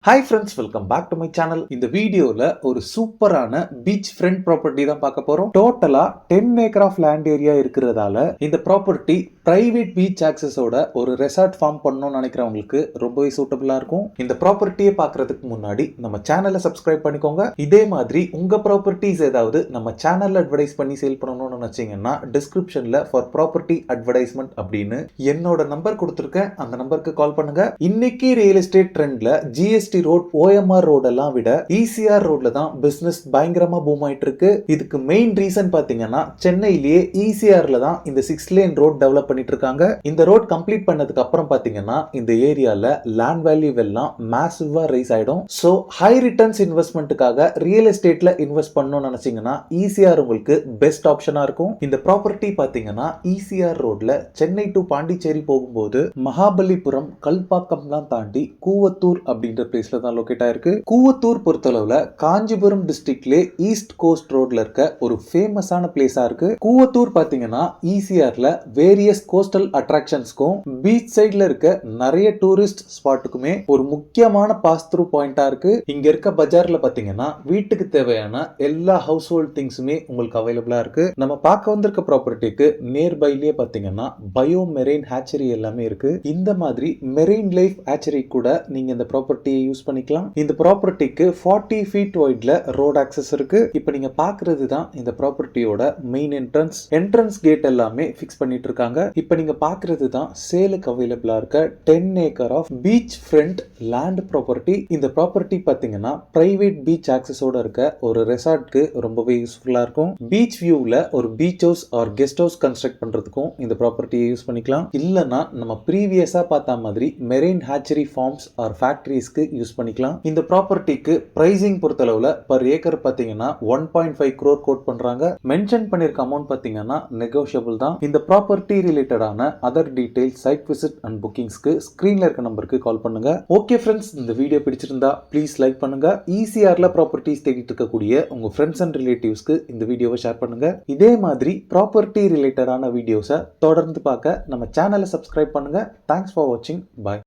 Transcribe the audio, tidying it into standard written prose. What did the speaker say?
Hi friends, welcome back to my channel. இந்த வீடியோல ஒரு சூப்பரான பீச் ஃப்ரண்ட் ப்ராப்பர்ட்டி தான் பார்க்க போறோம். டோட்டலா 10 ஏக்கர் ஆஃப் லேண்ட் ஏரியா இருக்கிறதால இந்த ப்ராப்பர்ட்டி பிரைவேட் பீச் ஆக்சஸோட ஒரு ரெசார்ட் ஃபார்ம் பண்ணணும்னு நினைக்கிறவங்களுக்கு ரொம்பவே சூட்டபிளா இருக்கும். இந்த ப்ராப்பர்ட்டியை பார்க்கறதுக்கு முன்னாடி நம்ம சேனலை சப்ஸ்கிரைப் பண்ணிக்கோங்க. இதே மாதிரி உங்க ப்ராப்பர்ட்டிஸ் ஏதாவது நம்ம சேனல்ல அட்வர்டைஸ் பண்ணி சேல் பண்ணணும்னு நினைச்சீங்கன்னா டிஸ்கிரிப்ஷன்ல ஃபார் ப்ராப்பர்ட்டி அட்வர்டைஸ்மெண்ட் அப்படின்னு என்னோட நம்பர் கொடுத்துருக்கேன். அந்த நம்பருக்கு கால் பண்ணுங்க. இன்னைக்கு ரியல் எஸ்டேட் ட்ரெண்ட்ல ஜிஎஸ்டி ரோட், ஓஎம்ஆர் ரோட் எல்லாம் விட இசிஆர் ரோட்ல தான் பிசினஸ் பயங்கரமா பூம் ஆயிட்டு இருக்கு. இதுக்கு மெயின் ரீசன் பாத்தீங்கன்னா சென்னையிலேயே இசிஆர்ல தான் இந்த 6 லேன் ரோட் டெவலப் பண்ணிட்டு இருக்காங்க. இந்த ரோட் கம்ப்ளீட் பண்ணதுக்கு அப்புறம் பாத்தீங்கன்னா இந்த ஏரியால லேண்ட் வேல்யூ எல்லாம் மேசிவா ரைஸ் ஆயிடும். சோ ஹை ரிட்டர்ன்ஸ் இன்வெஸ்ட்மெண்ட்டுக்காக ரியல் எஸ்டேட்ல இன்வெஸ்ட் பண்ணணும்னு நினைச்சீங்கன்னா இசிஆர் உங்களுக்கு பெஸ்ட் ஆப்ஷனா இருக்கும். இந்த ப்ராப்பர்ட்டி பாத்தீங்கன்னா இசிஆர் ரோட்ல சென்னை டு பாண்டிச்சேரி போகும்போது மகாபலிபுரம், கல்பாக்கம்லாம் தாண்டி கூவத்தூர் அப்படின்ற பிளேஸ்ல தான் லொகேட் ஆயிருக்கு. கூவத்தூர் பொறுத்தளவுல காஞ்சிபுரம் டிஸ்ட்ரிக்ட்ல ஈஸ்ட் கோஸ்ட் ரோட்ல இருக்க ஒரு ஃபேமஸான பிளேஸா இருக்கு. கூவத்தூர் பாத்தீங்கன்னா இசிஆர்ல வேரியஸ் கோஸ்டல் அட்ராக்ஷன்ஸ்க்கும் பீச் சைட்ல இருக்க நிறைய டூரிஸ்ட் ஸ்பாட்டுக்குமே ஒரு முக்கியமான பாஸ் த்ரூ பாயிண்டா இருக்கு. இங்க இருக்க பஜார்ல பாத்தீங்கன்னா வீட்டுக்கு தேவையான எல்லா ஹவுஸ் ஹோல்ட் திங்ஸுமே உங்களுக்கு அவைலபிளா இருக்கு. நம்ம பார்க்க வந்திருக்க ப்ராப்பர்ட்டிக்கு நியர்பைலயே பாத்தீங்கன்னா பயோ மெரெயின் ஹேச்சரி எல்லாமே இருக்கு. இந்த மாதிரி மெரெயின் லைஃப் ஹேச்சரி கூட நீங்க இந்த ப்ராப்பர்ட்டியை யூஸ் பண்ணிக்கலாம். இந்த ப்ராப்பர்ட்டிக்கு 40 ஃபீட் வைட்ல ரோட் ஆக்சஸ் இருக்கு. இப்போ நீங்க பாக்குறது தான் இந்த ப்ராப்பர்ட்டியோட மெயின் என்ட்ரன்ஸ் கேட் எல்லாமே ஃபிக்ஸ் பண்ணிட்டு இருக்காங்க. இப்போ நீங்க பாக்குறது தான் சேலுக்கு அவைலபிளா இருக்க 10 acre of beach front land property. இந்த ப்ராப்பர்ட்டி பாத்தீங்கன்னா பிரைவேட் பீச் ஆக்சஸோட இருக்க ஒரு ரெசார்ட்க்கு ரொம்பவே யூஸ்ஃபுல்லா இருக்கும். பீச் வியூல ஒரு beach house or guest house construct பண்றதுக்கும் இந்த ப்ராப்பர்ட்டியை யூஸ் பண்ணிக்கலாம். இல்லனா நம்ம ப்ரீவியஸா பார்த்த மாதிரி மெரெயின் ஹேச்சரி ஃபார்ம்ஸ் ஆர் ஃபேக்டரிஸ்க்கு யூஸ் பண்ணிக்கலாம். இந்த ப்ராப்பர்ட்டிக்கு பிரைசிங் பொறுத்தளவுல பர் ஏக்கர் பாத்தீங்கன்னா 1.5 crore கோட் பண்றாங்க. மென்ஷன் பண்ணிருக்க அமௌண்ட் பாத்தீங்கன்னா நெகோஷியபிள் தான். இந்த ப்ராப்பர்ட்டி ரிலேட்டடான other details, site visit and புக்கிங்ஸ்க்கு ஸ்கிரீன்ல இருக்க நம்பருக்கு கால் பண்ணுங்க. ஓகே ஃப்ரெண்ட்ஸ், இந்த வீடியோ பிடிச்சிருந்தா ப்ளீஸ் லைக் பண்ணுங்க. ஈசிஆர்ல ப்ராப்பர்ட்டிஸ் தேடிட்டு இருக்கக்கூடிய உங்க ஃப்ரெண்ட்ஸ் அண்ட் ரிலேட்டிவ்ஸ்க்கு இந்த வீடியோவை ஷேர் பண்ணுங்க. இதே மாதிரி ப்ராப்பர்ட்டி ரிலேட்டடான வீடியோஸை தொடர்ந்து பார்க்க நம்ம சேனலை சப்ஸ்கிரைப் பண்ணுங்க. தேங்க்ஸ் ஃபார் வாட்சிங். பாய்.